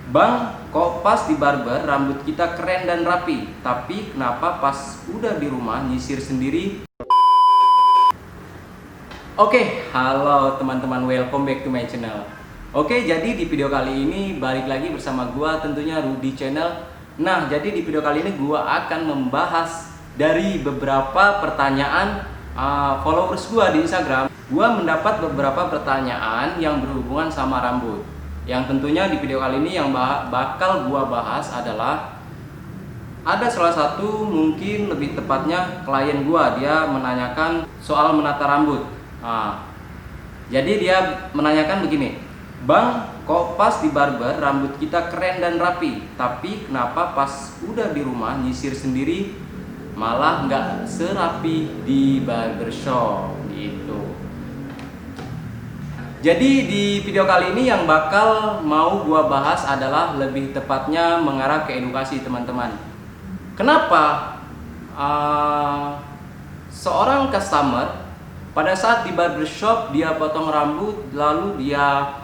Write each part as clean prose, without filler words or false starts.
Bang, kok pas di barber rambut kita keren dan rapi, tapi kenapa pas udah di rumah nyisir sendiri? Oke, halo teman-teman, welcome back to my channel. Oke, jadi di video kali ini balik lagi bersama gua tentunya Rudy Channel. Nah, jadi di video kali ini gua akan membahas dari beberapa pertanyaan followers gua di Instagram. Gua mendapat beberapa pertanyaan yang berhubungan sama rambut. Yang tentunya di video kali ini yang bakal gua bahas adalah ada salah satu, mungkin lebih tepatnya klien gua, dia menanyakan soal menata rambut. Jadi dia menanyakan begini, Bang, kok pas di barber rambut kita keren dan rapi, tapi kenapa pas udah di rumah nyisir sendiri malah nggak serapi di barbershop gitu. Jadi di video kali ini yang bakal mau gua bahas adalah lebih tepatnya mengarah ke edukasi teman-teman. Kenapa seorang customer pada saat di barbershop dia potong rambut lalu dia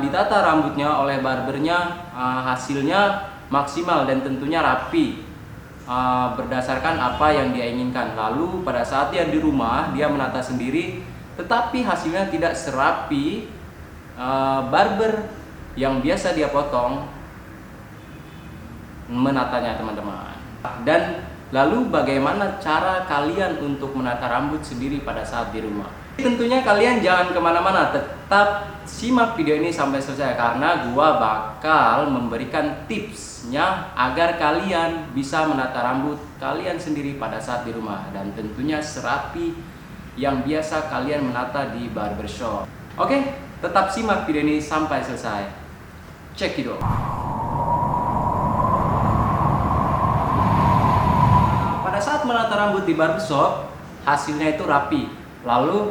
ditata rambutnya oleh barbernya, hasilnya maksimal dan tentunya rapi, berdasarkan apa yang dia inginkan. Lalu pada saat dia di rumah dia menata sendiri tetapi hasilnya tidak serapi barber yang biasa dia potong menatanya, teman-teman. Dan lalu bagaimana cara kalian untuk menata rambut sendiri pada saat di rumah? Tentunya kalian jangan kemana-mana, tetap simak video ini sampai selesai karena gua bakal memberikan tipsnya agar kalian bisa menata rambut kalian sendiri pada saat di rumah dan tentunya serapi yang biasa kalian menata di barbershop. Oke, tetap simak video ini sampai selesai. Check it out. Pada saat menata rambut di barbershop, hasilnya itu rapi. Lalu,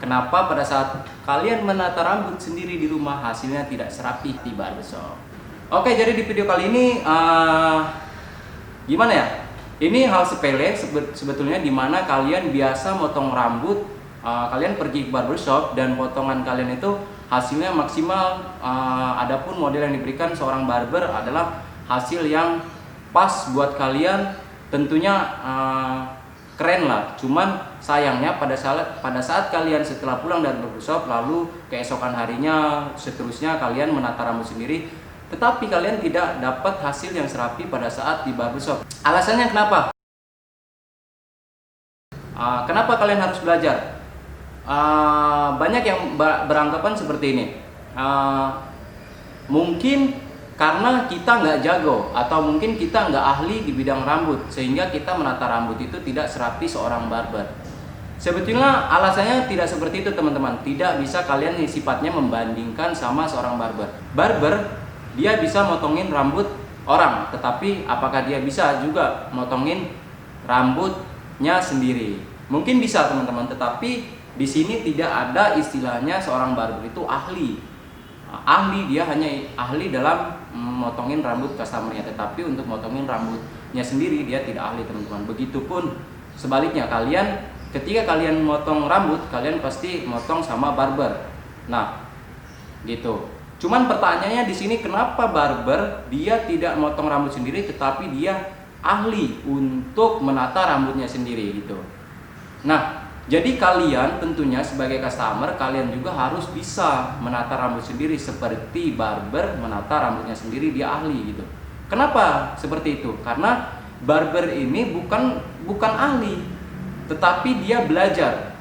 kenapa pada saat kalian menata rambut sendiri di rumah, hasilnya tidak serapi di barbershop? Oke, jadi di video kali ini gimana ya? Ini hal sepele sebetulnya, dimana kalian biasa motong rambut, kalian pergi ke barbershop dan potongan kalian itu hasilnya maksimal. Adapun model yang diberikan seorang barber adalah hasil yang pas buat kalian, tentunya keren lah. Cuman sayangnya pada saat kalian setelah pulang dari barbershop lalu keesokan harinya seterusnya kalian menata rambut sendiri, tetapi kalian tidak dapat hasil yang serapi pada saat di barbershop. Alasannya kenapa? Kenapa kalian harus belajar? Banyak yang beranggapan seperti ini. Mungkin karena kita nggak jago atau mungkin kita nggak ahli di bidang rambut sehingga kita menata rambut itu tidak serapi seorang barber. Sebetulnya alasannya tidak seperti itu, teman-teman. Tidak bisa kalian sifatnya membandingkan sama seorang barber. Barber dia bisa motongin rambut orang, tetapi apakah dia bisa juga motongin rambutnya sendiri? Mungkin bisa, teman-teman, tetapi di sini tidak ada istilahnya seorang barber itu ahli. Ahli dia hanya ahli dalam motongin rambut customernya, tetapi untuk motongin rambutnya sendiri dia tidak ahli, teman-teman. Begitupun sebaliknya, kalian ketika kalian motong rambut, kalian pasti motong sama barber. Nah, gitu. Cuman pertanyaannya di sini, kenapa barber dia tidak motong rambut sendiri tetapi dia ahli untuk menata rambutnya sendiri gitu. Nah, jadi kalian tentunya sebagai customer kalian juga harus bisa menata rambut sendiri seperti barber menata rambutnya sendiri, dia ahli gitu. Kenapa seperti itu? Karena barber ini bukan ahli, tetapi dia belajar.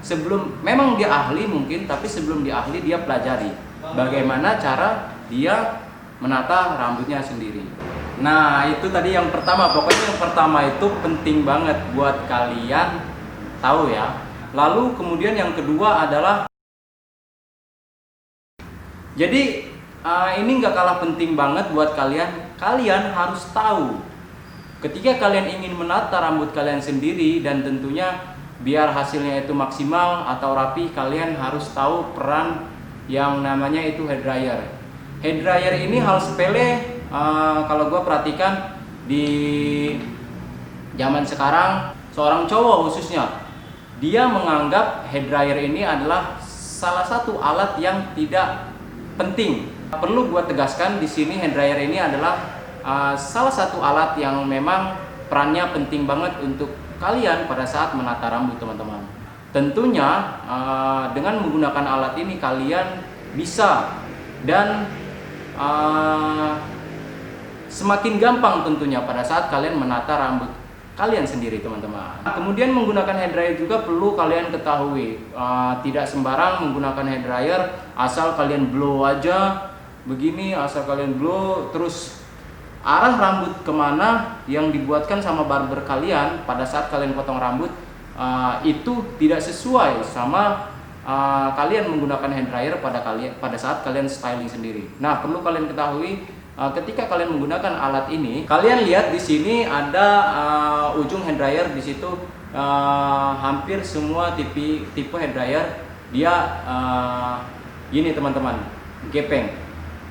Memang dia ahli mungkin, tapi sebelum dia ahli dia pelajari bagaimana cara dia menata rambutnya sendiri. Nah, itu tadi yang pertama. Pokoknya yang pertama itu penting banget buat kalian tahu ya. Lalu kemudian yang kedua adalah, jadi ini nggak kalah penting banget buat kalian. Kalian harus tahu ketika kalian ingin menata rambut kalian sendiri dan tentunya biar hasilnya itu maksimal atau rapi, kalian harus tahu peran yang namanya itu hair dryer. Hair dryer ini hal sepele, kalau gue perhatikan di zaman sekarang, seorang cowok khususnya dia menganggap hair dryer ini adalah salah satu alat yang tidak penting Perlu gua tegaskan di sini, hand dryer ini adalah salah satu alat yang memang perannya penting banget untuk kalian pada saat menata rambut, teman-teman. Tentunya dengan menggunakan alat ini kalian bisa dan semakin gampang tentunya pada saat kalian menata rambut kalian sendiri, teman-teman. Kemudian menggunakan hair dryer juga perlu kalian ketahui, tidak sembarang menggunakan hair dryer asal kalian blow aja begini, asal kalian blow terus arah rambut kemana yang dibuatkan sama barber kalian pada saat kalian potong rambut itu tidak sesuai sama kalian menggunakan hand dryer pada saat kalian styling sendiri. Nah, perlu kalian ketahui ketika kalian menggunakan alat ini, kalian lihat di sini ada ujung hand dryer di situ, hampir semua tipe hand dryer dia gini, teman-teman, gepeng.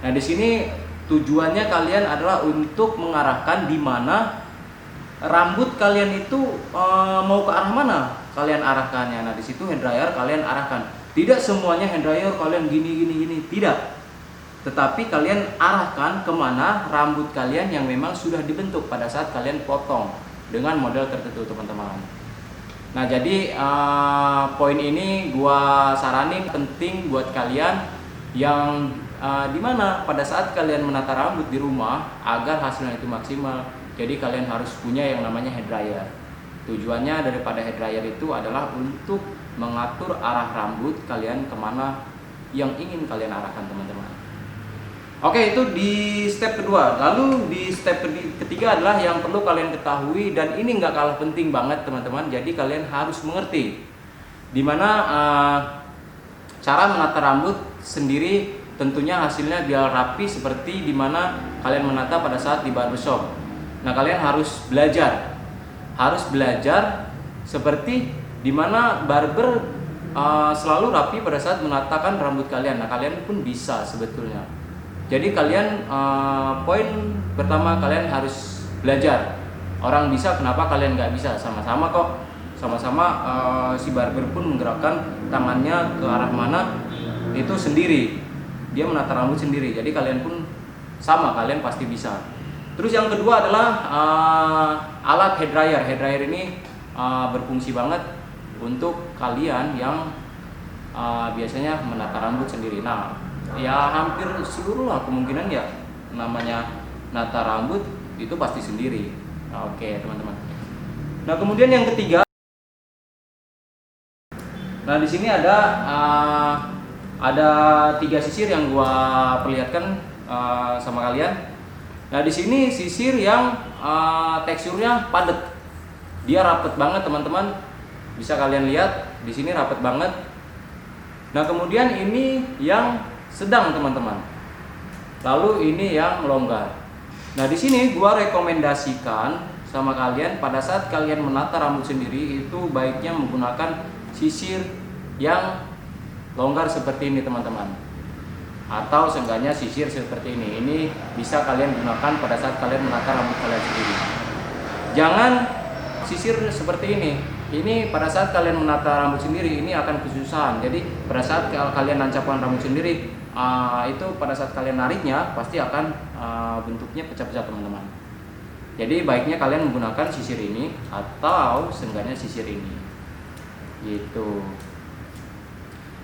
Nah, di sini tujuannya kalian adalah untuk mengarahkan di mana rambut kalian itu mau ke arah mana kalian arahkannya. Nah, di situ hand dryer kalian arahkan. Tidak semuanya hand dryer kalian gini, tidak. Tetapi kalian arahkan kemana rambut kalian yang memang sudah dibentuk pada saat kalian potong dengan model tertentu, teman-teman. Nah, jadi poin ini gua saranin penting buat kalian yang dimana pada saat kalian menata rambut di rumah agar hasilnya itu maksimal. Jadi kalian harus punya yang namanya hair dryer. Tujuannya daripada hair dryer itu adalah untuk mengatur arah rambut kalian kemana yang ingin kalian arahkan, teman-teman. Oke, itu di step kedua. Lalu di step ketiga adalah yang perlu kalian ketahui, dan ini nggak kalah penting banget, teman-teman. Jadi kalian harus mengerti dimana cara menata rambut sendiri. Tentunya hasilnya biar rapi seperti dimana kalian menata pada saat di barbershop. Nah, kalian harus belajar seperti dimana barber selalu rapi pada saat menatakan rambut kalian. Nah, kalian pun bisa sebetulnya. Jadi kalian poin pertama kalian harus belajar. Orang bisa, kenapa kalian nggak bisa? Sama-sama kok, sama-sama si barber pun menggerakkan tangannya ke arah mana itu sendiri. Dia menata rambut sendiri, jadi kalian pun sama, kalian pasti bisa. Terus yang kedua adalah alat hair dryer. Hair dryer ini berfungsi banget untuk kalian yang biasanya menata rambut sendiri. Nah, ya hampir seluruh lah kemungkinan ya namanya nata rambut itu pasti sendiri. Nah, oke, teman-teman. Nah, kemudian yang ketiga, nah di sini ada 3 sisir yang gua perlihatkan sama kalian. Nah, di sini sisir yang teksturnya padat, dia rapet banget, teman-teman. Bisa kalian lihat di sini rapet banget. Nah, kemudian ini yang sedang, teman-teman. Lalu ini yang longgar. Nah, di sini gua rekomendasikan sama kalian pada saat kalian menata rambut sendiri itu baiknya menggunakan sisir yang longgar seperti ini, teman-teman, atau seenggaknya sisir seperti ini. Ini bisa kalian gunakan pada saat kalian menata rambut kalian sendiri. Jangan sisir seperti ini. Ini pada saat kalian menata rambut sendiri ini akan kesusahan. Jadi pada saat kalian nancapkan rambut sendiri, itu pada saat kalian nariknya pasti akan bentuknya pecah-pecah, teman-teman. Jadi baiknya kalian menggunakan sisir ini atau seenggaknya sisir ini, gitu.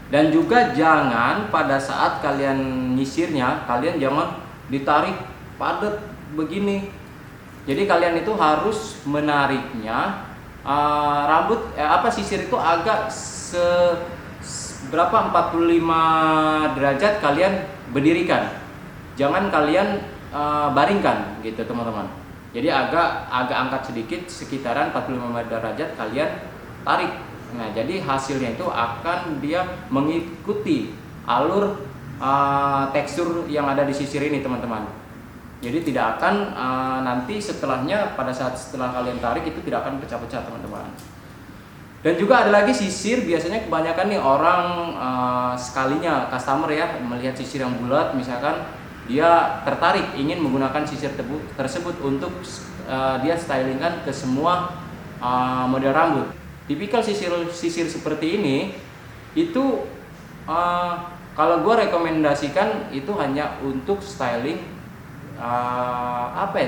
Dan juga jangan pada saat kalian nyisirnya, kalian jangan ditarik padat begini. Jadi kalian itu harus menariknya sisir itu agak berapa 45 derajat kalian berdirikan. Jangan kalian baringkan gitu, teman-teman. Jadi agak angkat sedikit, sekitaran 45 derajat kalian tarik. Nah, jadi hasilnya itu akan dia mengikuti alur tekstur yang ada di sisir ini, teman-teman. Jadi tidak akan nanti setelahnya setelah kalian tarik itu tidak akan pecah-pecah, teman-teman. Dan juga ada lagi sisir, biasanya kebanyakan nih orang sekalinya customer ya melihat sisir yang bulat, misalkan dia tertarik ingin menggunakan sisir tersebut untuk dia stylingkan ke semua model rambut. Tipikal sisir seperti ini itu Kalau gue rekomendasikan itu hanya untuk styling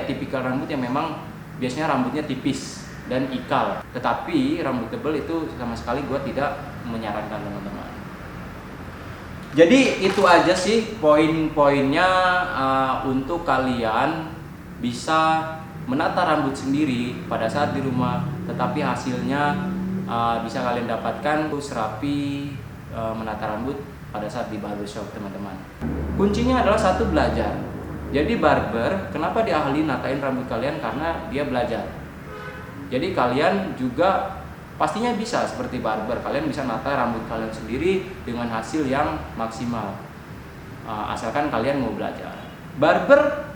tipikal rambut yang memang biasanya rambutnya tipis dan ikal. Tetapi rambut tebal itu sama sekali gue tidak menyarankan teman-teman. Jadi itu aja sih poin-poinnya untuk kalian bisa menata rambut sendiri pada saat di rumah, tetapi hasilnya bisa kalian dapatkan serapi menata rambut pada saat di barbershop teman-teman. Kuncinya adalah satu, belajar. Jadi barber kenapa dia ahli natain rambut kalian? Karena dia belajar. Jadi kalian juga pastinya bisa seperti barber, kalian bisa nata rambut kalian sendiri dengan hasil yang maksimal, asalkan kalian mau belajar. Barber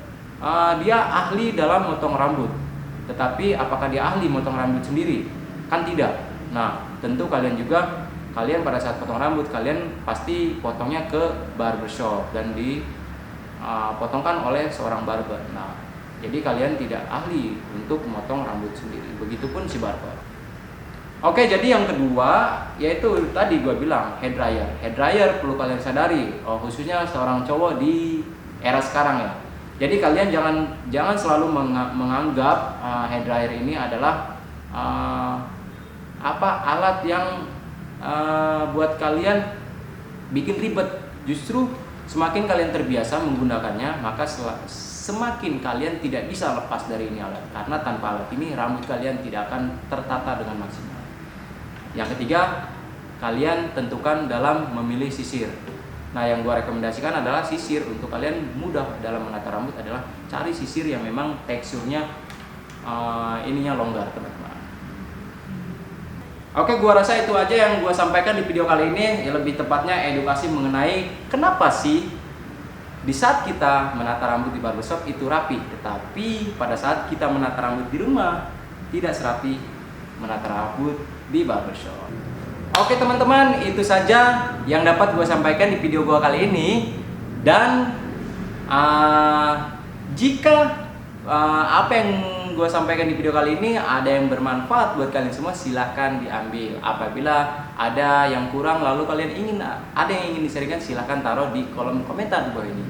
dia ahli dalam motong rambut, tetapi apakah dia ahli motong rambut sendiri? Kan tidak. Nah, tentu kalian pada saat potong rambut, kalian pasti potongnya ke barbershop dan dipotongkan oleh seorang barber. Nah, jadi kalian tidak ahli untuk memotong rambut sendiri. Begitupun si barber. Oke, jadi yang kedua yaitu tadi gue bilang hair dryer. Hair dryer perlu kalian sadari, khususnya seorang cowok di era sekarang ya. Jadi kalian jangan selalu menganggap hair dryer ini adalah alat yang buat kalian bikin ribet. Justru semakin kalian terbiasa menggunakannya, maka semakin kalian tidak bisa lepas dari ini alat. Karena tanpa alat ini rambut kalian tidak akan tertata dengan maksimal. Yang ketiga, kalian tentukan dalam memilih sisir. Nah, yang gua rekomendasikan adalah sisir. Untuk kalian mudah dalam menata rambut adalah cari sisir yang memang teksturnya longgar, teman-teman. Oke, gua rasa itu aja yang gua sampaikan di video kali ini. Lebih tepatnya edukasi mengenai kenapa sih di saat kita menata rambut di barbershop itu rapi, tetapi pada saat kita menata rambut di rumah tidak serapi menata rambut di barbershop. Oke teman-teman, itu saja yang dapat gue sampaikan di video gue kali ini. Dan jika apa yang gue sampaikan di video kali ini ada yang bermanfaat buat kalian semua, silahkan diambil. Apabila ada yang kurang lalu kalian ada yang ingin di-sharingkan, silahkan taruh di kolom komentar di bawah ini.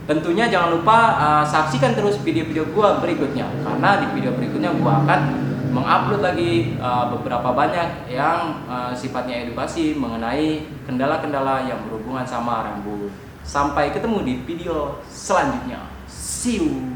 Tentunya jangan lupa saksikan terus video-video gue berikutnya, karena di video berikutnya gue akan mengupload lagi beberapa banyak yang sifatnya edukasi mengenai kendala-kendala yang berhubungan sama rambut. Sampai ketemu di video selanjutnya. See you.